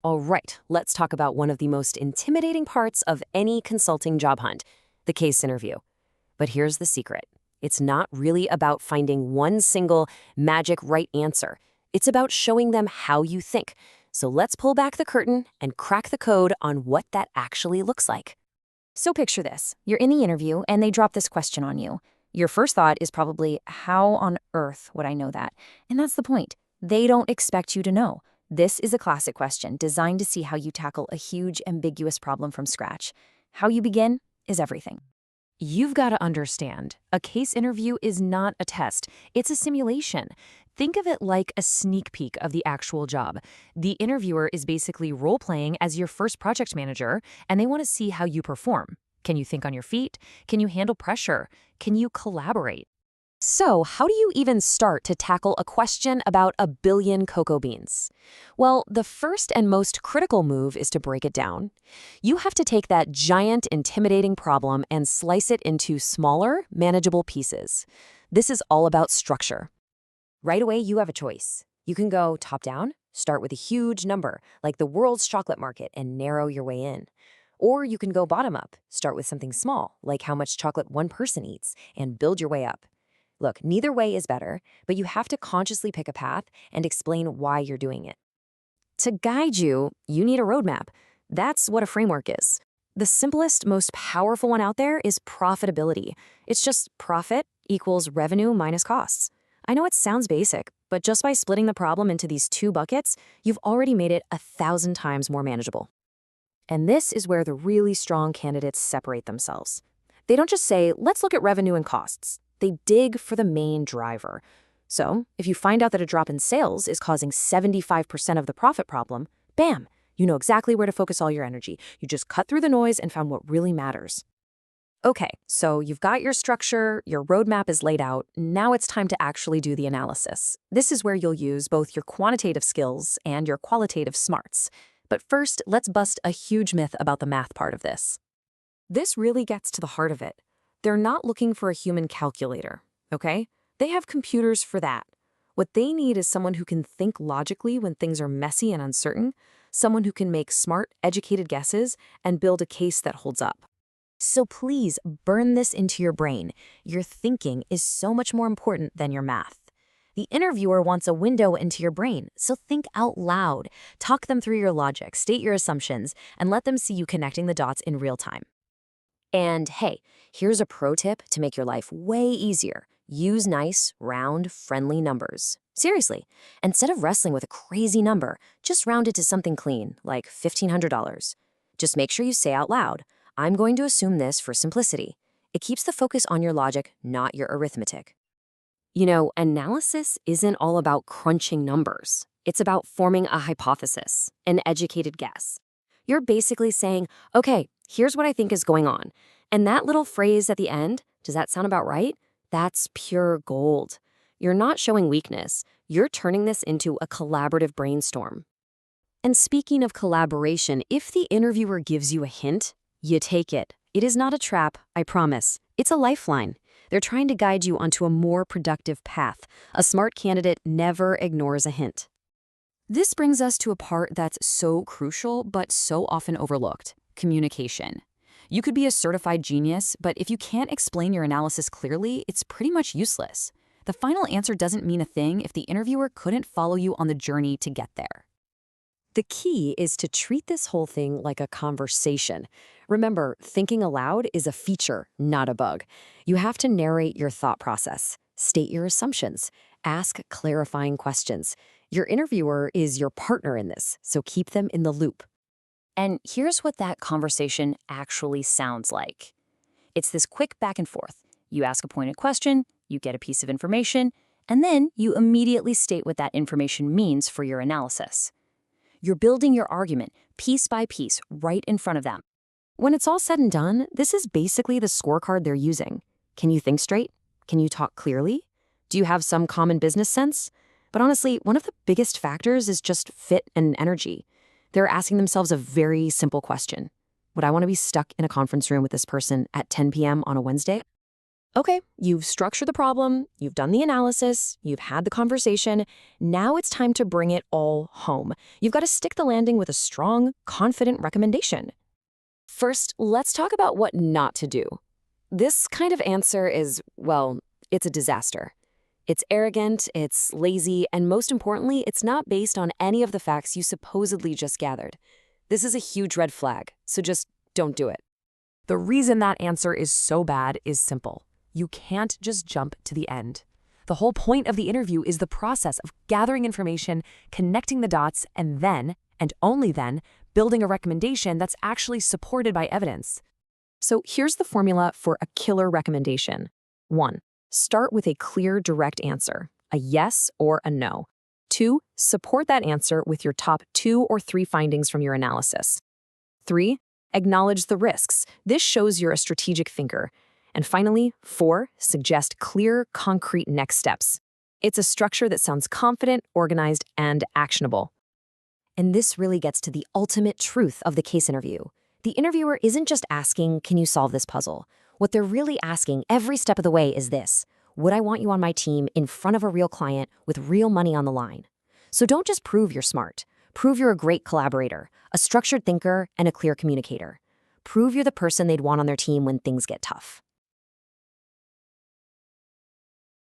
All right, let's talk about one of the most intimidating parts of any consulting job hunt, the case interview. But here's the secret. It's not really about finding one single magic right answer. It's about showing them how you think. So let's pull back the curtain and crack the code on what that actually looks like. So picture this. You're in the interview and they drop this question on you. Your first thought is probably, how on earth would I know that? And that's the point. They don't expect you to know. This is a classic question designed to see how you tackle a huge, ambiguous problem from scratch. How you begin is everything. You've got to understand, a case interview is not a test. It's a simulation. Think of it like a sneak peek of the actual job. The interviewer is basically role-playing as your first project manager, and they want to see how you perform. Can you think on your feet? Can you handle pressure? Can you collaborate? So, how do you even start to tackle a question about a billion cocoa beans? Well, the first and most critical move is to break it down. You have to take that giant, intimidating problem and slice it into smaller, manageable pieces. This is all about structure. Right away, you have a choice. You can go top-down, start with a huge number, like the world's chocolate market, and narrow your way in. Or you can go bottom-up, start with something small, like how much chocolate one person eats, and build your way up. Look, neither way is better, but you have to consciously pick a path and explain why you're doing it. To guide you, you need a roadmap. That's what a framework is. The simplest, most powerful one out there is profitability. It's just profit equals revenue minus costs. I know it sounds basic, but just by splitting the problem into these two buckets, you've already made it 1,000 times more manageable. And this is where the really strong candidates separate themselves. They don't just say, let's look at revenue and costs. They dig for the main driver. So, if you find out that a drop in sales is causing 75% of the profit problem, bam, you know exactly where to focus all your energy. You just cut through the noise and found what really matters. Okay, so you've got your structure, your roadmap is laid out, now it's time to actually do the analysis. This is where you'll use both your quantitative skills and your qualitative smarts. But first, let's bust a huge myth about the math part of this. This really gets to the heart of it. They're not looking for a human calculator, okay? They have computers for that. What they need is someone who can think logically when things are messy and uncertain, someone who can make smart, educated guesses and build a case that holds up. So please burn this into your brain. Your thinking is so much more important than your math. The interviewer wants a window into your brain, so think out loud. Talk them through your logic, state your assumptions, and let them see you connecting the dots in real time. And hey, here's a pro tip to make your life way easier. Use nice, round, friendly numbers. Seriously, instead of wrestling with a crazy number, just round it to something clean, like $1,500. Just make sure you say out loud, I'm going to assume this for simplicity. It keeps the focus on your logic, not your arithmetic. You know, analysis isn't all about crunching numbers. It's about forming a hypothesis, an educated guess. You're basically saying, okay, here's what I think is going on. And that little phrase at the end, does that sound about right? That's pure gold. You're not showing weakness. You're turning this into a collaborative brainstorm. And speaking of collaboration, if the interviewer gives you a hint, you take it. It is not a trap, I promise. It's a lifeline. They're trying to guide you onto a more productive path. A smart candidate never ignores a hint. This brings us to a part that's so crucial but so often overlooked: communication. You could be a certified genius, but if you can't explain your analysis clearly, it's pretty much useless. The final answer doesn't mean a thing if the interviewer couldn't follow you on the journey to get there. The key is to treat this whole thing like a conversation. Remember, thinking aloud is a feature, not a bug. You have to narrate your thought process, state your assumptions, ask clarifying questions. Your interviewer is your partner in this, so keep them in the loop. And here's what that conversation actually sounds like. It's this quick back and forth. You ask a pointed question, you get a piece of information, and then you immediately state what that information means for your analysis. You're building your argument piece by piece right in front of them. When it's all said and done, this is basically the scorecard they're using. Can you think straight? Can you talk clearly? Do you have some common business sense? But honestly, one of the biggest factors is just fit and energy. They're asking themselves a very simple question. Would I want to be stuck in a conference room with this person at 10 p.m. on a Wednesday? Okay, you've structured the problem, you've done the analysis, you've had the conversation. Now it's time to bring it all home. You've got to stick the landing with a strong, confident recommendation. First, let's talk about what not to do. This kind of answer is, well, it's a disaster. It's arrogant, it's lazy, and most importantly, it's not based on any of the facts you supposedly just gathered. This is a huge red flag, so just don't do it. The reason that answer is so bad is simple. You can't just jump to the end. The whole point of the interview is the process of gathering information, connecting the dots, and then, and only then, building a recommendation that's actually supported by evidence. So here's the formula for a killer recommendation. 1. Start with a clear, direct answer, a yes or a no. 2. Support that answer with your top 2 or 3 findings from your analysis. 3. Acknowledge the risks. This shows you're a strategic thinker. And finally, 4. Suggest clear, concrete next steps. It's a structure that sounds confident, organized, and actionable. And this really gets to the ultimate truth of the case interview. The interviewer isn't just asking, can you solve this puzzle? What they're really asking every step of the way is this: would I want you on my team in front of a real client with real money on the line? So don't just prove you're smart. Prove you're a great collaborator, a structured thinker, and a clear communicator. Prove you're the person they'd want on their team when things get tough.